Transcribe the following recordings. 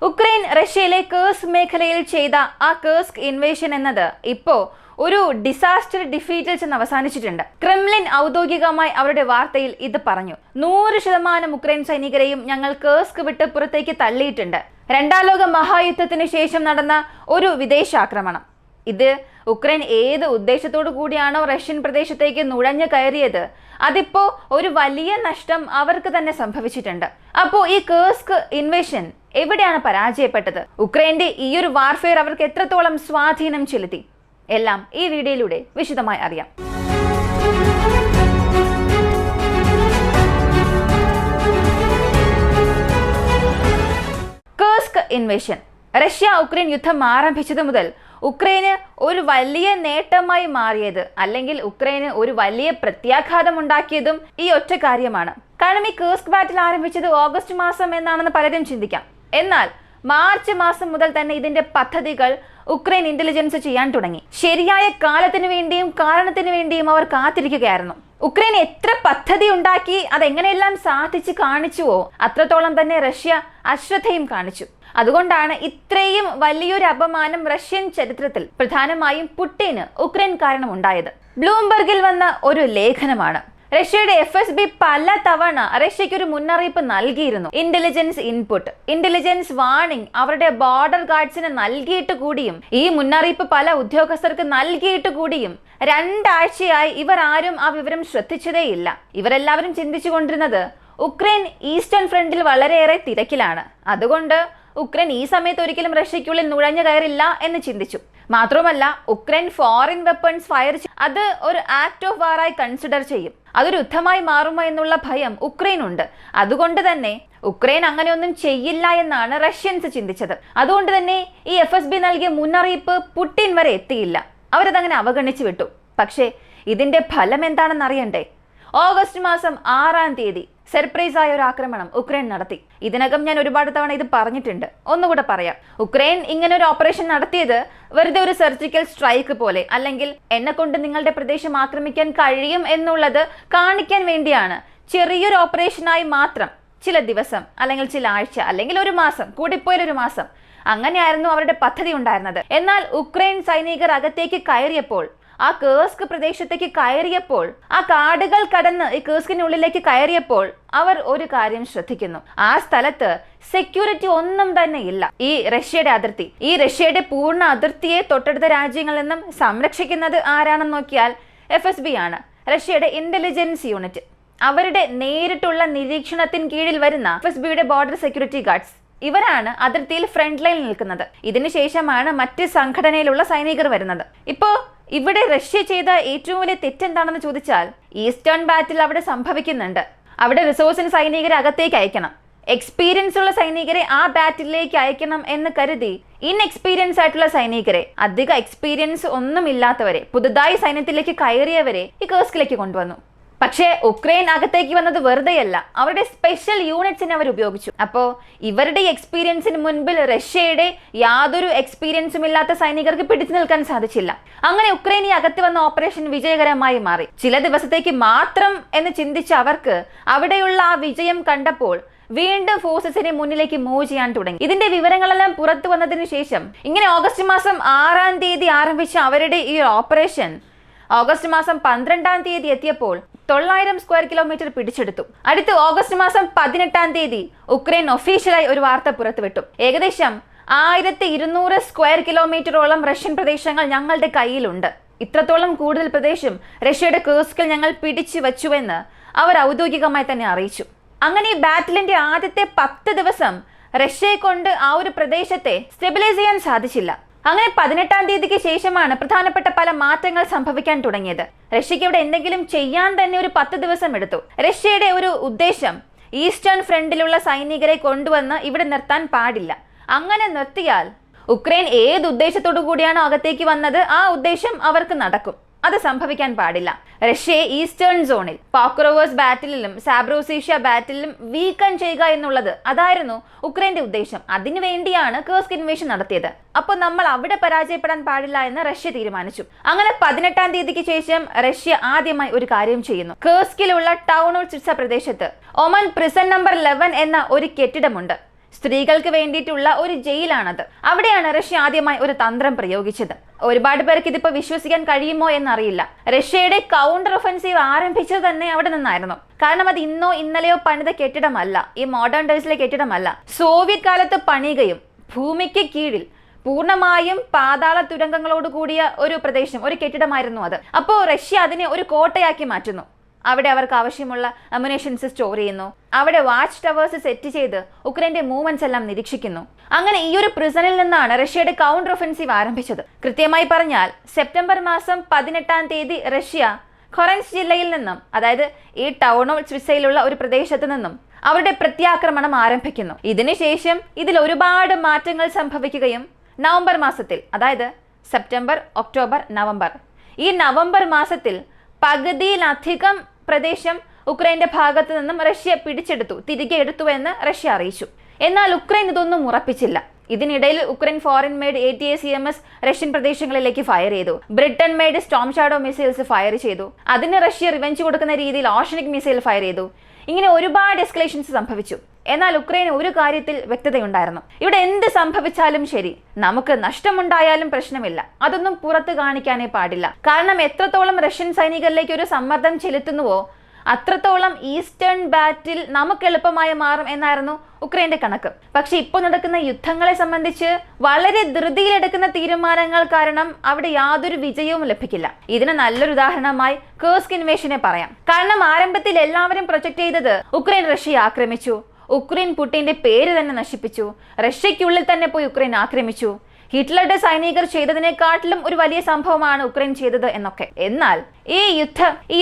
Ukraine റഷ്യയിലെ കേഴ്സ്ക് മേഖലയിൽ ചെയ്ത ആ കേഴ്സ്ക് ഇൻവേഷൻ എന്നത് ഇപ്പോ ഒരു ഡിസാസ്റ്റർ ഡിഫീറ്റിൽ ചെന്ന് അവസാനിച്ചിട്ടുണ്ട്. ക്രെംലിൻ ഔദ്യോഗികമായി അവരുടെ വാർത്തയിൽ ഇത് പറഞ്ഞു. 100% ഉക്രൈൻ സൈനികരെയും ഞങ്ങൾ കേഴ്സ്ക് വിട്ട് പുറത്തേക്ക് തള്ളിയിട്ടുണ്ട്. രണ്ടാം ലോക മഹായുദ്ധത്തിന് ശേഷം നടന്ന ഒരു വിദേശാക്രമണം. ഇത് ഉക്രൈൻ ഏത് ഉദ്ദേശത്തോടു കൂടിയാണോ റഷ്യൻ പ്രദേശത്തേക്ക് നുഴഞ്ഞു കയറിയത്, അതിപ്പോ ഒരു വലിയ നഷ്ടം അവർക്ക് തന്നെ സംഭവിച്ചിട്ടുണ്ട്. അപ്പോ ഈ കേഴ്സ്ക് ഇൻവേഷൻ എവിടെയാണ് പരാജയപ്പെട്ടത്? ഉക്രൈന്റെ ഈ ഒരു വാർഫെയർ അവർക്ക് എത്രത്തോളം സ്വാധീനം ചെലുത്തി? എല്ലാം ഈ വീഡിയോയിലൂടെ വിശദമായി അറിയാം. കേഴ്സ്ക് ഇൻവേഷൻ. റഷ്യ ഉക്രൈൻ യുദ്ധം ആരംഭിച്ചത് മുതൽ ഉക്രൈന് ഒരു വലിയ നേട്ടമായി മാറിയത്, അല്ലെങ്കിൽ ഉക്രൈന് ഒരു വലിയ പ്രത്യാഘാതം ഉണ്ടാക്കിയതും ഈ ഒറ്റ കാര്യമാണ്. കാരണം ഈ കേഴ്സ്ക് ബാറ്റിൽ ആരംഭിച്ചത് ഓഗസ്റ്റ് മാസം എന്നാണെന്ന് പലരും ചിന്തിക്കാം. എന്നാൽ മാർച്ച് മാസം മുതൽ തന്നെ ഇതിന്റെ പദ്ധതികൾ ഉക്രൈൻ ഇന്റലിജൻസ് ചെയ്യാൻ തുടങ്ങി. ശരിയായ കാലത്തിന് വേണ്ടിയും കാരണത്തിന് വേണ്ടിയും അവർ കാത്തിരിക്കുകയായിരുന്നു. ഉക്രൈൻ എത്ര പദ്ധതി ഉണ്ടാക്കി അതെങ്ങനെയെല്ലാം സാധിച്ചു കാണിച്ചുവോ അത്രത്തോളം തന്നെ റഷ്യ അശ്രദ്ധയും കാണിച്ചു. അതുകൊണ്ടാണ് ഇത്രയും വലിയൊരു അപമാനം റഷ്യൻ ചരിത്രത്തിൽ പ്രധാനമായും പുടിന് ഉക്രൈൻ കാരണം ഉണ്ടായത്. ബ്ലൂംബർഗിൽ വന്ന ഒരു ലേഖനമാണ്. റഷ്യയുടെ FSB പല തവണ റഷ്യയ്ക്ക് ഒരു മുന്നറിയിപ്പ് നൽകിയിരുന്നു. ഇന്റലിജൻസ് ഇൻപുട്ട്, ഇന്റലിജൻസ് വാർണിംഗ് അവരുടെ ബോർഡർ ഗാർഡ്സിന് നൽകിയിട്ട് കൂടിയും, ഈ മുന്നറിയിപ്പ് പല ഉദ്യോഗസ്ഥർക്ക് നൽകിയിട്ട് കൂടിയും 2 ആഴ്ചയായി ഇവർ ആരും ആ വിവരം ശ്രദ്ധിച്ചതേയില്ല. ഇവരെല്ലാവരും ചിന്തിച്ചു കൊണ്ടിരുന്നത് ഉക്രൈൻ ഈസ്റ്റേൺ ഫ്രണ്ടിൽ വളരെയേറെ തിരക്കിലാണ്, അതുകൊണ്ട് ഉക്രൈൻ ഈ സമയത്ത് ഒരിക്കലും റഷ്യയ്ക്കുള്ളിൽ നുഴഞ്ഞു കയറില്ല എന്ന് ചിന്തിച്ചു. മാത്രമല്ല ഉക്രൈൻ ഫോറിൻ വെപ്പൺസ് ഫയർ അത് ഒരു ആക്ട് ഓഫ് വാർ ആയി കൺസിഡർ ചെയ്യും. അതൊരു യുദ്ധമായി മാറുമോ എന്നുള്ള ഭയം ഉക്രൈനുണ്ട്. അതുകൊണ്ട് തന്നെ ഉക്രൈൻ അങ്ങനെയൊന്നും ചെയ്യില്ല എന്നാണ് റഷ്യൻസ് ചിന്തിച്ചത്. അതുകൊണ്ട് തന്നെ ഈ FSB നൽകിയ മുന്നറിയിപ്പ് പുടിൻ വരെ എത്തിയില്ല. അവരതങ്ങനെ അവഗണിച്ചു വിട്ടു. പക്ഷേ ഇതിന്റെ ഫലം എന്താണെന്ന് അറിയണ്ടേ? ഓഗസ്റ്റ് മാസം 6-ാം തീയതി സർപ്രൈസ് ആയ ഒരു ആക്രമണം ഉക്രൈൻ നടത്തി. ഇതിനകം ഞാൻ ഒരുപാട് തവണ ഇത് പറഞ്ഞിട്ടുണ്ട്, ഒന്നുകൂടെ പറയാം. ഉക്രൈൻ ഇങ്ങനെ ഒരു ഓപ്പറേഷൻ നടത്തിയത് വെറുതെ ഒരു സർജിക്കൽ സ്ട്രൈക്ക് പോലെ, അല്ലെങ്കിൽ എന്നെ കൊണ്ട് നിങ്ങളുടെ പ്രദേശം ആക്രമിക്കാൻ കഴിയും എന്നുള്ളത് കാണിക്കാൻ വേണ്ടിയാണ്. ചെറിയൊരു ഓപ്പറേഷനായി മാത്രം ചില ദിവസം, അല്ലെങ്കിൽ ചില ആഴ്ച, അല്ലെങ്കിൽ ഒരു മാസം, കൂടിപ്പോയൊരു മാസം, അങ്ങനെയായിരുന്നു അവരുടെ പദ്ധതി ഉണ്ടായിരുന്നത്. എന്നാൽ ഉക്രൈൻ സൈനികർ അകത്തേക്ക് കയറിയപ്പോൾ, ആ കേഴ്സ്ക് പ്രദേശത്തേക്ക് കയറിയപ്പോൾ, ആ കാടുകൾ കടന്ന് ഈ കേഴ്സ്കിനുള്ളിലേക്ക് കയറിയപ്പോൾ അവർ ഒരു കാര്യം ശ്രദ്ധിക്കുന്നു. ആ സ്ഥലത്ത് സെക്യൂരിറ്റി ഒന്നും തന്നെ ഇല്ല. ഈ റഷ്യയുടെ അതിർത്തി, ഈ റഷ്യയുടെ പൂർണ്ണ അതിർത്തിയെ തൊട്ടടുത്ത രാജ്യങ്ങളിൽ നിന്നും സംരക്ഷിക്കുന്നത് ആരാണെന്ന് നോക്കിയാൽ FSB ആണ്, റഷ്യയുടെ ഇന്റലിജൻസ് യൂണിറ്റ്. അവരുടെ നേരിട്ടുള്ള നിരീക്ഷണത്തിന് കീഴിൽ വരുന്ന FSBയുടെ ബോർഡർ സെക്യൂരിറ്റി ഗാർഡ്സ്, ഇവരാണ് അതിർത്തിയിൽ ഫ്രണ്ട് ലൈനിൽ നിൽക്കുന്നത്. ഇതിനുശേഷമാണ് മറ്റ് സംഘടനയിലുള്ള സൈനികർ വരുന്നത്. ഇപ്പോ ഇവിടെ റഷ്യ ചെയ്ത ഏറ്റവും വലിയ തെറ്റെന്താണെന്ന് ചോദിച്ചാൽ, ഈസ്റ്റേൺ ബാറ്റിൽ അവിടെ സംഭവിക്കുന്നുണ്ട്. അവിടെ റിസോഴ്സിന് സൈനികരെ അകത്തേക്ക് അയക്കണം, എക്സ്പീരിയൻസ് ഉള്ള സൈനികരെ ആ ബാറ്റിലേക്ക് അയക്കണം എന്ന് കരുതി ഇൻഎക്സ്പീരിയൻസ് ആയിട്ടുള്ള സൈനികരെ, അധിക എക്സ്പീരിയൻസ് ഒന്നും ഇല്ലാത്തവരെ, പുതുതായി സൈന്യത്തിലേക്ക് കയറിയവരെ ഈ കേഴ്സ്കിലേക്ക് കൊണ്ടുവന്നു. പക്ഷേ ഉക്രൈൻ അകത്തേക്ക് വന്നത് വെറുതെയല്ല, അവരുടെ സ്പെഷ്യൽ യൂണിറ്റ്സിനെ അവർ ഉപയോഗിച്ചു. അപ്പോ ഇവരുടെ എക്സ്പീരിയൻസിന് മുൻപിൽ റഷ്യയുടെ യാതൊരു എക്സ്പീരിയൻസും ഇല്ലാത്ത സൈനികർക്ക് പിടിച്ചു നിൽക്കാൻ സാധിച്ചില്ല. അങ്ങനെ ഉക്രൈൻ ഈ അകത്ത് വന്ന ഓപ്പറേഷൻ വിജയകരമായി മാറി. ചില ദിവസത്തേക്ക് മാത്രം എന്ന് ചിന്തിച്ച അവർക്ക് അവിടെയുള്ള ആ വിജയം കണ്ടപ്പോൾ വീണ്ടും ഫോഴ്സസിനെ മുന്നിലേക്ക് മൂവ് ചെയ്യാൻ തുടങ്ങി. ഇതിന്റെ വിവരങ്ങളെല്ലാം പുറത്തു വന്നതിന് ശേഷം ഇങ്ങനെ ഓഗസ്റ്റ് മാസം 6-ാം തീയതി ആരംഭിച്ച അവരുടെ ഈ ഓപ്പറേഷൻ ഓഗസ്റ്റ് മാസം 12-ാം തീയതി എത്തിയപ്പോൾ 900 സ്ക്വയർ കിലോമീറ്റർ പിടിച്ചെടുത്തു. അടുത്ത ഓഗസ്റ്റ് മാസം 18-ാം തീയതി ഉക്രൈൻ ഒഫീഷ്യലായി ഒരു വാർത്ത പുറത്തുവിട്ടു. ഏകദേശം 1200 സ്ക്വയർ കിലോമീറ്ററോളം റഷ്യൻ പ്രദേശങ്ങൾ ഞങ്ങളുടെ കയ്യിലുണ്ട്. ഇത്രത്തോളം കൂടുതൽ പ്രദേശം റഷ്യയുടെ കേഴ്സ്കിൽ ഞങ്ങൾ പിടിച്ചു വച്ചുവെന്ന് അവർ ഔദ്യോഗികമായി തന്നെ അറിയിച്ചു. അങ്ങനെ ഈ ബാറ്റിലിന്റെ ആദ്യത്തെ 10 ദിവസം റഷ്യയെ കൊണ്ട് ആ ഒരു പ്രദേശത്തെ സ്റ്റെബിലൈസ് ചെയ്യാൻ സാധിച്ചില്ല. അങ്ങനെ 18-ാം തീയതിക്ക് ശേഷമാണ് പ്രധാനപ്പെട്ട പല മാറ്റങ്ങൾ സംഭവിക്കാൻ തുടങ്ങിയത്. റഷ്യക്ക് ഇവിടെ എന്തെങ്കിലും ചെയ്യാൻ തന്നെ ഒരു 10 ദിവസം എടുത്തു. റഷ്യയുടെ ഒരു ഉദ്ദേശം ഈസ്റ്റേൺ ഫ്രണ്ടിലുള്ള സൈനികരെ കൊണ്ടുവന്ന് ഇവിടെ നിർത്താൻ പാടില്ല. അങ്ങനെ നിർത്തിയാൽ ഉക്രൈൻ ഏത് ഉദ്ദേശത്തോടു കൂടിയാണോ അകത്തേക്ക് വന്നത് ആ ഉദ്ദേശം അവർക്ക് നടക്കും. അത് സംഭവിക്കാൻ പാടില്ല. റഷ്യയെ ഈസ്റ്റേൺ സോണിൽ പോക്രോവേഴ്സ് ബാറ്റിലും സാബ്രോസീഷ്യ ബാറ്റിലും വീക്കൺ ചെയ്യുക എന്നുള്ളത്, അതായിരുന്നു ഉക്രൈന്റെ ഉദ്ദേശം. അതിനുവേണ്ടിയാണ് കേഴ്സ്ക് ഇൻവേഷൻ നടത്തിയത്. അപ്പോൾ നമ്മൾ അവിടെ പരാജയപ്പെടാൻ പാടില്ല എന്ന് റഷ്യ തീരുമാനിച്ചു. അങ്ങനെ 18-ാം തീയതിക്ക് ശേഷം റഷ്യ ആദ്യമായി ഒരു കാര്യം ചെയ്യുന്നു. കേഴ്സ്കിലുള്ള ടൗൺ ഓൾ ചിറ്റ്സ പ്രദേശത്ത് ഒമൻ പ്രിസൺ നമ്പർ 11 എന്ന ഒരു കെട്ടിടമുണ്ട്. സ്ത്രീകൾക്ക് വേണ്ടിയിട്ടുള്ള ഒരു ജയിലാണത്. അവിടെയാണ് റഷ്യ ആദ്യമായി ഒരു തന്ത്രം പ്രയോഗിച്ചത്. ഒരുപാട് പേർക്ക് ഇതിപ്പോ വിശ്വസിക്കാൻ കഴിയുമോ എന്നറിയില്ല. റഷ്യയുടെ കൗണ്ടർ ഒഫൻസീവ് ആരംഭിച്ചത് തന്നെ അവിടെ നിന്നായിരുന്നു. കാരണം അത് ഇന്നോ ഇന്നലെയോ പണിത കെട്ടിടമല്ല, ഈ മോഡേൺ ഡേയ്സിലെ കെട്ടിടമല്ല. സോവിയറ്റ് കാലത്ത് പണിയുകയും ഭൂമിക്ക് കീഴിൽ പൂർണ്ണമായും പാതാള തുരങ്കങ്ങളോട് കൂടിയ ഒരു പ്രദേശം, ഒരു കെട്ടിടമായിരുന്നു അത്. അപ്പോൾ റഷ്യ അതിനെ ഒരു കോട്ടയാക്കി മാറ്റുന്നു. അവിടെ അവർക്ക് ആവശ്യമുള്ള അമ്യുനേഷൻസ് സ്റ്റോർ ചെയ്യുന്നു. അവിടെ വാച്ച് ടവേഴ്സ് സെറ്റ് ചെയ്ത് ഉക്രൈന്റെ മൂവ്മെന്റ്സ് എല്ലാം നിരീക്ഷിക്കുന്നു. അങ്ങനെ ഈ ഒരു പ്രിസണിൽ നിന്നാണ് റഷ്യയുടെ കൗണ്ടർ ഒഫൻസീവ് ആരംഭിച്ചത്. കൃത്യമായി പറഞ്ഞാൽ സെപ്റ്റംബർ മാസം 18-ാം തീയതി റഷ്യ ഖൊറൻസ് ജില്ലയിൽ നിന്നും, അതായത് ഈ ടൗൺ ഓഫ് സ്വിസയിലുള്ള ഒരു പ്രദേശത്ത് നിന്നും അവരുടെ പ്രത്യാക്രമണം ആരംഭിക്കുന്നു. ഇതിനുശേഷം ഇതിൽ ഒരുപാട് മാറ്റങ്ങൾ സംഭവിക്കുകയും നവംബർ മാസത്തിൽ, അതായത് സെപ്റ്റംബർ, ഒക്ടോബർ, നവംബർ, ഈ നവംബർ മാസത്തിൽ പകുതിയിലധികം പ്രദേശം ഉക്രൈന്റെ ഭാഗത്തു നിന്നും റഷ്യ പിടിച്ചെടുത്തു, തിരികെ എടുത്തു എന്ന് റഷ്യ അറിയിച്ചു. എന്നാൽ ഉക്രൈൻ ഇതൊന്നും ഉറപ്പിച്ചില്ല. ഇതിനിടയിൽ Ukraine foreign made ATACMS Russian പ്രദേശങ്ങളിലേക്ക് ഫയർ ചെയ്തു. Britain made Storm shadow missiles fire ചെയ്തു. അതിന് റഷ്യ റിവെഞ്ച് കൊടുക്കുന്ന രീതിയിൽ ഓഷനിക് മിസൈൽ ഫയർ ചെയ്തു. ഇങ്ങനെ ഒരുപാട് എസ്കലേഷൻസ് സംഭവിച്ചു. എന്നാൽ ഉക്രൈന് ഒരു കാര്യത്തിൽ വ്യക്തതയുണ്ടായിരുന്നു. ഇവിടെ എന്ത് സംഭവിച്ചാലും ശരി, നമുക്ക് നഷ്ടമുണ്ടായാലും പ്രശ്നമില്ല, അതൊന്നും പുറത്ത് കാണിക്കാനേ പാടില്ല. കാരണം എത്രത്തോളം റഷ്യൻ സൈനികരിലേക്ക് ഒരു സമ്മർദ്ദം ചെലുത്തുന്നുവോ അത്രത്തോളം ഈസ്റ്റേൺ ബാറ്റിൽ നമുക്ക് എളുപ്പമായി മാറും എന്നായിരുന്നു ഉക്രൈന്റെ കണക്ക്. പക്ഷെ ഇപ്പോൾ നടക്കുന്ന യുദ്ധങ്ങളെ സംബന്ധിച്ച് വളരെ ധൃതിയിലെടുക്കുന്ന തീരുമാനങ്ങൾ കാരണം അവിടെ യാതൊരു വിജയവും ലഭിക്കില്ല. ഇതിന് നല്ലൊരു ഉദാഹരണമായി കേഴ്സ്ക് ഇൻവേഷനെ പറയാം. കാരണം ആരംഭത്തിൽ എല്ലാവരും പ്രൊജക്ട് ചെയ്തത് ഉക്രൈൻ റഷ്യയെ ആക്രമിച്ചു, ഉക്രൈൻ പുടിന്റെ പേര് തന്നെ നശിപ്പിച്ചു, റഷ്യയ്ക്കുള്ളിൽ തന്നെ പോയി ഉക്രൈൻ ആക്രമിച്ചു, ഹിറ്റ്ലറുടെ സൈനികർ ചെയ്തതിനെക്കാട്ടിലും ഒരു വലിയ സംഭവമാണ് ഉക്രൈൻ ചെയ്തത് എന്നൊക്കെ. എന്നാൽ ഈ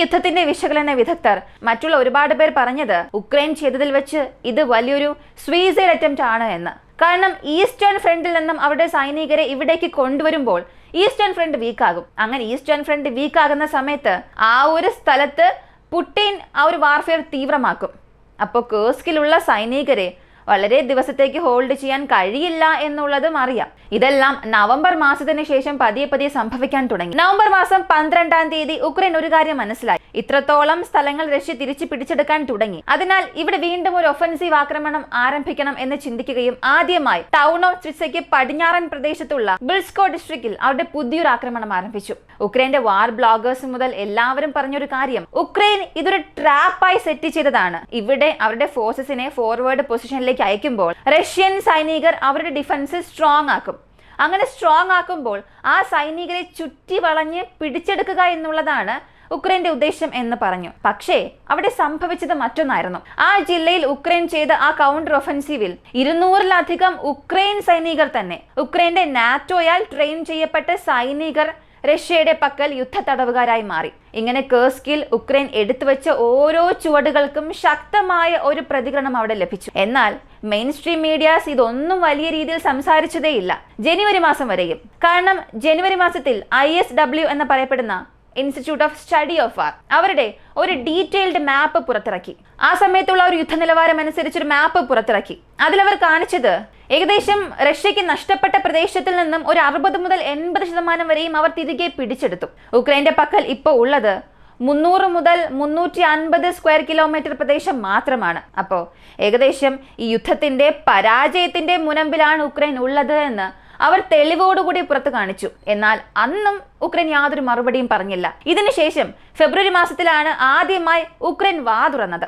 യുദ്ധത്തിന്റെ വിശകലന വിദഗ്ധർ മറ്റുള്ള ഒരുപാട് പേർ പറഞ്ഞത് ഉക്രൈൻ ചെയ്തതിൽ വെച്ച് ഇത് വലിയൊരു സൂയിസൈഡ് അറ്റംപ്റ്റ് ആണ് എന്ന്. കാരണം ഈസ്റ്റേൺ ഫ്രണ്ടിൽ നിന്നും അവരുടെ സൈനികരെ ഇവിടേക്ക് കൊണ്ടുവരുമ്പോൾ ഈസ്റ്റേൺ ഫ്രണ്ട് വീക്കാകും. അങ്ങനെ ഈസ്റ്റേൺ ഫ്രണ്ട് വീക്കാകുന്ന സമയത്ത് ആ ഒരു സ്ഥലത്ത് പുടിൻ ആ ഒരു വാർഫെയർ തീവ്രമാക്കും. അപ്പോൾ കേഴ്സ്കിലുള്ള സൈനികരെ വളരെ ദിവസത്തേക്ക് ഹോൾഡ് ചെയ്യാൻ കഴിയില്ല എന്നുള്ളതും അറിയാം. ഇതെല്ലാം നവംബർ മാസത്തിന് ശേഷം പതിയെ പതിയെ സംഭവിക്കാൻ തുടങ്ങി. നവംബർ മാസം 12-ാം തീയതി ഉക്രൈൻ ഒരു കാര്യം മനസ്സിലായി, ഇത്രത്തോളം സ്ഥലങ്ങൾ റഷ്യ തിരിച്ചു പിടിച്ചെടുക്കാൻ തുടങ്ങി. അതിനാൽ ഇവിടെ വീണ്ടും ഒരു ഒഫൻസീവ് ആക്രമണം ആരംഭിക്കണം എന്ന് ചിന്തിക്കുകയും ആദ്യമായി ടൗൺ ഓഫ് സ്വിസയ്ക്ക് പടിഞ്ഞാറൻ പ്രദേശത്തുള്ള ബിൽസ്കോ ഡിസ്ട്രിക്റ്റിൽ അവരുടെ പുതിയൊരു ആക്രമണം ആരംഭിച്ചു. ഉക്രൈന്റെ വാർ ബ്ലോഗേഴ്സ് മുതൽ എല്ലാവരും പറഞ്ഞൊരു കാര്യം, ഉക്രൈൻ ഇതൊരു ട്രാപ്പായി സെറ്റ് ചെയ്തതാണ്. ഇവിടെ അവരുടെ ഫോഴ്സസിനെ ഫോർവേഡ് പൊസിഷനിലേക്ക് അയക്കുമ്പോൾ റഷ്യൻ സൈനികർ അവരുടെ ഡിഫൻസ് സ്ട്രോങ് ആക്കും. അങ്ങനെ സ്ട്രോങ് ആക്കുമ്പോൾ ആ സൈനികരെ ചുറ്റി വളഞ്ഞ് പിടിച്ചെടുക്കുക എന്നുള്ളതാണ് ഉക്രൈന്റെ ഉദ്ദേശം എന്ന് പറഞ്ഞു. പക്ഷേ അവിടെ സംഭവിച്ചത് മറ്റൊന്നായിരുന്നു. ആ ജില്ലയിൽ ഉക്രൈൻ ചെയ്ത ആ കൗണ്ടർ ഒഫൻസീവിൽ 200-ലധികം ഉക്രൈൻ സൈനികർ തന്നെ, ഉക്രൈന്റെ നാറ്റോയാൽ ട്രെയിൻ ചെയ്യപ്പെട്ട സൈനികർ റഷ്യയുടെ പക്കൽ യുദ്ധ തടവുകാരായി മാറി. ഇങ്ങനെ കേഴ്സ്കിൽ ഉക്രൈൻ എടുത്തുവെച്ച ഓരോ ചുവടുകൾക്കും ശക്തമായ ഒരു പ്രതികരണം അവിടെ ലഭിച്ചു. എന്നാൽ മെയിൻ സ്ട്രീം മീഡിയാസ് ഇതൊന്നും വലിയ രീതിയിൽ സംസാരിച്ചതേയില്ല ജനുവരി മാസം വരെയും. കാരണം ജനുവരി മാസത്തിൽ ISW എന്ന് പറയപ്പെടുന്ന ഇൻസ്റ്റിറ്റ്യൂട്ട് ഓഫ് സ്റ്റഡി ഓഫ് വാർ അവരുടെ ഒരു ഡീറ്റെയിൽഡ് മാപ്പ് പുറത്തിറക്കി. ആ സമയത്തുള്ള ഒരു യുദ്ധ നിലവാരം അനുസരിച്ചൊരു മാപ്പ് പുറത്തിറക്കി. അതിലവർ കാണിച്ചത് ഏകദേശം റഷ്യക്ക് നഷ്ടപ്പെട്ട പ്രദേശത്തിൽ നിന്നും ഒരു 60 മുതൽ 80% വരെയും അവർ തിരികെ പിടിച്ചെടുത്തു. ഉക്രൈന്റെ പക്കൽ ഇപ്പോൾ ഉള്ളത് 300 മുതൽ 350 സ്ക്വയർ കിലോമീറ്റർ പ്രദേശം മാത്രമാണ്. അപ്പോൾ ഏകദേശം ഈ യുദ്ധത്തിന്റെ പരാജയത്തിന്റെ മുനമ്പിലാണ് ഉക്രൈൻ ഉള്ളത് എന്ന് അവർ തെളിവോടുകൂടി പുറത്തു കാണിച്ചു. എന്നാൽ അന്നും ഉക്രൈൻ യാതൊരു മറുപടിയും പറഞ്ഞില്ല. ഇതിനുശേഷം ഫെബ്രുവരി മാസത്തിലാണ് ആദ്യമായി ഉക്രൈൻ വാ തുറന്നത്.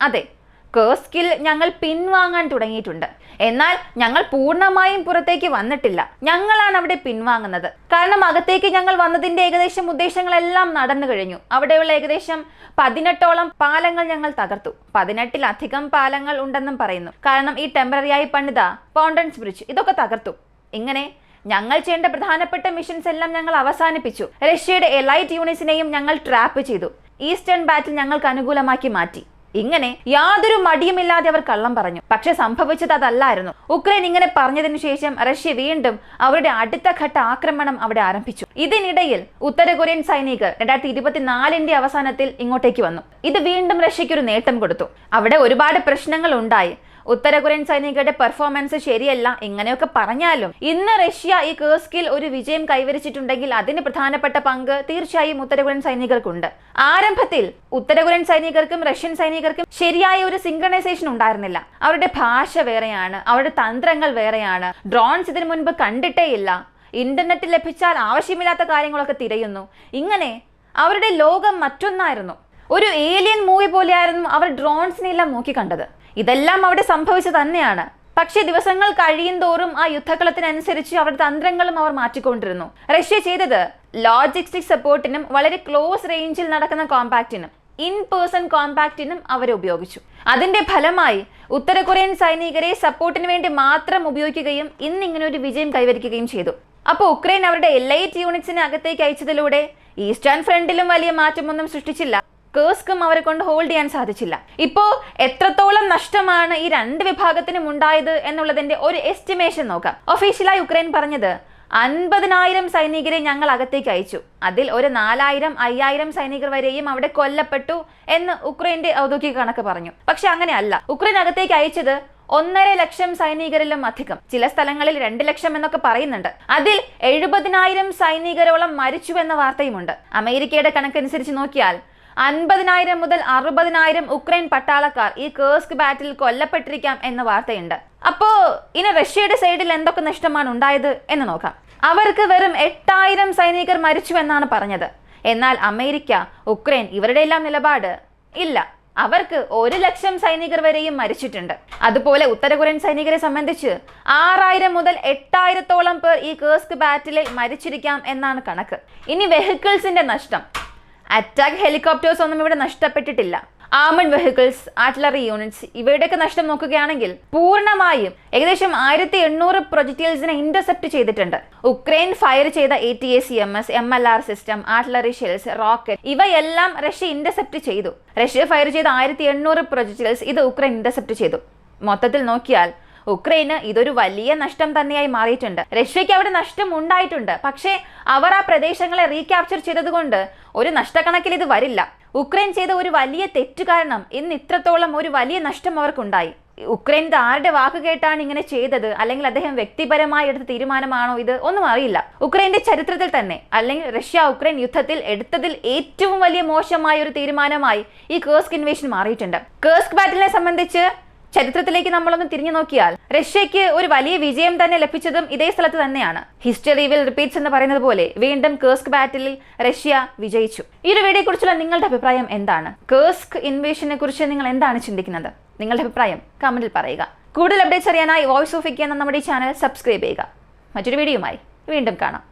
അതെ, കേഴ്സ്കിൽ ഞങ്ങൾ പിൻവാങ്ങാൻ തുടങ്ങിയിട്ടുണ്ട്, എന്നാൽ ഞങ്ങൾ പൂർണ്ണമായും പുറത്തേക്ക് വന്നിട്ടില്ല, ഞങ്ങളാണ് അവിടെ പിൻവാങ്ങുന്നത്. കാരണം അകത്തേക്ക് ഞങ്ങൾ വന്നതിന്റെ ഏകദേശം ഉദ്ദേശങ്ങളെല്ലാം നടന്നു കഴിഞ്ഞു. അവിടെയുള്ള ഏകദേശം 18ഓളം പാലങ്ങൾ ഞങ്ങൾ തകർത്തു. 18-ലധികം പാലങ്ങൾ ഉണ്ടെന്നും പറയുന്നു. കാരണം ഈ ടെമ്പററിയായി പണിത പൗണ്ടൻസ് ബ്രിഡ്ജ് ഇതൊക്കെ തകർത്തു. ഇങ്ങനെ ഞങ്ങൾ ചെയ്യേണ്ട പ്രധാനപ്പെട്ട മിഷൻസ് എല്ലാം ഞങ്ങൾ അവസാനിപ്പിച്ചു. റഷ്യയുടെ എലൈറ്റ് യൂണിറ്റ്സിനെയും ഞങ്ങൾ ട്രാപ്പ് ചെയ്തു. ഈസ്റ്റേൺ ബാറ്റിൽ ഞങ്ങൾക്ക് അനുകൂലമാക്കി മാറ്റി. ഇങ്ങനെ യാതൊരു മടിയുമില്ലാതെ അവർ കള്ളം പറഞ്ഞു. പക്ഷെ സംഭവിച്ചത് അതല്ലായിരുന്നു. ഉക്രൈൻ ഇങ്ങനെ പറഞ്ഞതിനു ശേഷം റഷ്യ വീണ്ടും അവരുടെ അടുത്ത ഘട്ട ആക്രമണം അവിടെ ആരംഭിച്ചു. ഇതിനിടയിൽ ഉത്തര കൊറിയൻ സൈനികർ 2024 അവസാനത്തിൽ ഇങ്ങോട്ടേക്ക് വന്നു. ഇത് വീണ്ടും റഷ്യയ്ക്ക് ഒരു നേട്ടം കൊടുത്തു. അവിടെ ഒരുപാട് പ്രശ്നങ്ങൾ ഉണ്ടായി. ഉത്തര കൊറിയൻ സൈനികരുടെ പെർഫോമൻസ് ശരിയല്ല ഇങ്ങനെയൊക്കെ പറഞ്ഞാലും ഇന്ന് റഷ്യ ഈ കേഴ്സ്കിൽ ഒരു വിജയം കൈവരിച്ചിട്ടുണ്ടെങ്കിൽ അതിന് പ്രധാനപ്പെട്ട പങ്ക് തീർച്ചയായും ഉത്തര കൊറിയൻ സൈനികർക്കുണ്ട്. ആരംഭത്തിൽ ഉത്തര കൊറിയൻ സൈനികർക്കും റഷ്യൻ സൈനികർക്കും ശരിയായ ഒരു സിങ്ക്രണൈസേഷൻ ഉണ്ടായിരുന്നില്ല. അവരുടെ ഭാഷ വേറെയാണ്, അവരുടെ തന്ത്രങ്ങൾ വേറെയാണ്. ഡ്രോൺസ് ഇതിനു മുൻപ് കണ്ടിട്ടേയില്ല. ഇന്റർനെറ്റ് ലഭിച്ചാൽ ആവശ്യമില്ലാത്ത കാര്യങ്ങളൊക്കെ തിരയുന്നു. ഇങ്ങനെ അവരുടെ ലോകം മറ്റൊന്നായിരുന്നു. ഒരു ഏലിയൻ മൂവി പോലെയായിരുന്നു അവർ ഡ്രോൺസിനെല്ലാം നോക്കി കണ്ടത്. ഇതെല്ലാം അവിടെ സംഭവിച്ചു തന്നെയാണ്. പക്ഷേ ദിവസങ്ങൾ കഴിയും തോറും ആ യുദ്ധക്കളത്തിനനുസരിച്ച് അവരുടെ തന്ത്രങ്ങളും അവർ മാറ്റിക്കൊണ്ടിരുന്നു. റഷ്യ ചെയ്തത് ലോജിസ്റ്റിക് സപ്പോർട്ടിനും വളരെ ക്ലോസ് റേഞ്ചിൽ നടക്കുന്ന കോമ്പാക്റ്റിനും ഇൻ പേഴ്സൺ കോമ്പാക്റ്റിനും അവരെ ഉപയോഗിച്ചു. അതിന്റെ ഫലമായി ഉത്തര കൊറിയൻ സൈനികരെ സപ്പോർട്ടിന് വേണ്ടി മാത്രം ഉപയോഗിക്കുകയും ഇന്നിങ്ങനെ ഒരു വിജയം കൈവരിക്കുകയും ചെയ്തു. അപ്പോൾ ഉക്രൈൻ അവരുടെ എലൈറ്റ് യൂണിറ്റ്സിനെ അകത്തേക്ക് അയച്ചതിലൂടെ ഈസ്റ്റേൺ ഫ്രണ്ടിലും വലിയ മാറ്റമൊന്നും സൃഷ്ടിച്ചില്ല. കേഴ്സ്കും അവരെ കൊണ്ട് ഹോൾഡ് ചെയ്യാൻ സാധിച്ചില്ല. ഇപ്പോ എത്രത്തോളം നഷ്ടമാണ് ഈ രണ്ട് വിഭാഗത്തിനും ഉണ്ടായത് എന്നുള്ളതിന്റെ ഒരു എസ്റ്റിമേഷൻ നോക്കാം. ഒഫീഷ്യലായി ഉക്രൈൻ പറഞ്ഞത് 50,000 സൈനികരെ ഞങ്ങൾ അകത്തേക്ക് അയച്ചു. അതിൽ ഒരു 4,000-5,000 സൈനികർ വരെയും അവിടെ കൊല്ലപ്പെട്ടു എന്ന് ഉക്രൈന്റെ ഔദ്യോഗിക കണക്ക് പറഞ്ഞു. പക്ഷെ അങ്ങനെയല്ല. ഉക്രൈൻ അകത്തേക്ക് അയച്ചത് 1.5 ലക്ഷം സൈനികരിലും അധികം. ചില സ്ഥലങ്ങളിൽ 2 ലക്ഷം എന്നൊക്കെ പറയുന്നുണ്ട്. അതിൽ 70,000 സൈനികരോളം മരിച്ചു എന്ന വാർത്തയുമുണ്ട്. അമേരിക്കയുടെ കണക്കനുസരിച്ച് നോക്കിയാൽ 50,000 മുതൽ 60,000 ഉക്രൈൻ പട്ടാളക്കാർ ഈ കേഴ്സ്ക് ബാറ്റിൽ കൊല്ലപ്പെട്ടിരിക്കാം എന്ന വാർത്തയുണ്ട്. അപ്പോ ഇനി റഷ്യയുടെ സൈഡിൽ എന്തൊക്കെ നഷ്ടമാണ് ഉണ്ടായത് എന്ന് നോക്കാം. അവർക്ക് വെറും 8,000 സൈനികർ മരിച്ചു എന്നാണ് പറഞ്ഞത്. എന്നാൽ അമേരിക്ക, ഉക്രൈൻ ഇവരുടെ എല്ലാം നിലപാട് ഇല്ല, അവർക്ക് 1 ലക്ഷം സൈനികർ വരെയും മരിച്ചിട്ടുണ്ട്. അതുപോലെ ഉത്തര കൊറിയൻ സൈനികരെ സംബന്ധിച്ച് 6,000 മുതൽ 8,000-ഓളം പേർ ഈ കേഴ്സ്ക് ബാറ്റിൽ മരിച്ചിരിക്കാം എന്നാണ് കണക്ക്. ഇനി വെഹിക്കിൾസിന്റെ നഷ്ടം. അറ്റാക്ക് ഹെലികോപ്റ്റേഴ്സ് ഒന്നും ഇവിടെ നഷ്ടപ്പെട്ടിട്ടില്ല. ആർമഡ് വെഹിക്കിൾസ്, ആർട്ടിലറി യൂണിറ്റ്സ് ഇവയുടെയൊക്കെ നഷ്ടം നോക്കുകയാണെങ്കിൽ പൂർണ്ണമായും ഏകദേശം 1,800 പ്രൊജക്ടൈൽസിനെ ഇന്റർസെപ്റ്റ് ചെയ്തിട്ടുണ്ട്. ഉക്രൈൻ ഫയർ ചെയ്ത ATACMS, MLR system, artillery shells, rocket ഇവയെല്ലാം റഷ്യ ഇന്റർസെപ്റ്റ് ചെയ്തു. റഷ്യ ഫയർ ചെയ്ത 1,800 പ്രൊജക്ടൈൽസ് ഇത് ഉക്രൈൻ ഇന്റർസെപ്റ്റ് ചെയ്തു. മൊത്തത്തിൽ നോക്കിയാൽ ഉക്രൈന് ഇതൊരു വലിയ നഷ്ടം തന്നെയായി മാറിയിട്ടുണ്ട്. റഷ്യക്ക് അവിടെ നഷ്ടം ഉണ്ടായിട്ടുണ്ട്. പക്ഷേ അവർ ആ പ്രദേശങ്ങളെ റീക്യാപ്ചർ ചെയ്തതുകൊണ്ട് ഒരു നഷ്ടക്കണക്കിൽ ഇത് വരില്ല. ഉക്രൈൻ ചെയ്ത ഒരു വലിയ തെറ്റ് കാരണം ഇന്ന് ഇത്രത്തോളം ഒരു വലിയ നഷ്ടം അവർക്കുണ്ടായി. ഉക്രൈൻ ആരുടെ വാക്ക് കേട്ടാണ് ഇങ്ങനെ ചെയ്തത്, അല്ലെങ്കിൽ അദ്ദേഹം വ്യക്തിപരമായി എടുത്ത തീരുമാനമാണോ ഇത്, ഒന്നും അറിയില്ല. ഉക്രൈന്റെ ചരിത്രത്തിൽ തന്നെ അല്ലെങ്കിൽ റഷ്യ ഉക്രൈൻ യുദ്ധത്തിൽ എടുത്തതിൽ ഏറ്റവും വലിയ മോശമായ ഒരു തീരുമാനമായി ഈ കേഴ്സ്ക് ഇൻവേഷൻ മാറിയിട്ടുണ്ട്. കേഴ്സ്ക് ബാറ്റിലിനെ സംബന്ധിച്ച് ചരിത്രത്തിലേക്ക് നമ്മളൊന്ന് തിരിഞ്ഞു നോക്കിയാൽ റഷ്യക്ക് ഒരു വലിയ വിജയം തന്നെ ലഭിച്ചതും ഇതേ സ്ഥലത്ത് തന്നെയാണ്. ഹിസ്റ്ററി വിൽ റിപ്പീറ്റ്സ് എന്ന് പറയുന്നത് പോലെ വീണ്ടും കേഴ്സ്ക് ബാറ്റിലിൽ റഷ്യ വിജയിച്ചു. ഈ ഒരു വീഡിയോയെ കുറിച്ചുള്ള നിങ്ങളുടെ അഭിപ്രായം എന്താണ്? കേഴ്സ്ക് ഇൻവേഷനെ കുറിച്ച് നിങ്ങൾ എന്താണ് ചിന്തിക്കുന്നത്? നിങ്ങളുടെ അഭിപ്രായം കമന്റിൽ പറയുക. കൂടുതൽ അപ്ഡേറ്റ്സ് അറിയാനായി വോയിസ് ഓഫ് ഇന്ത്യ എന്ന നമ്മുടെ ചാനൽ സബ്സ്ക്രൈബ് ചെയ്യുക. മറ്റൊരു വീഡിയോയുമായി വീണ്ടും കാണാം.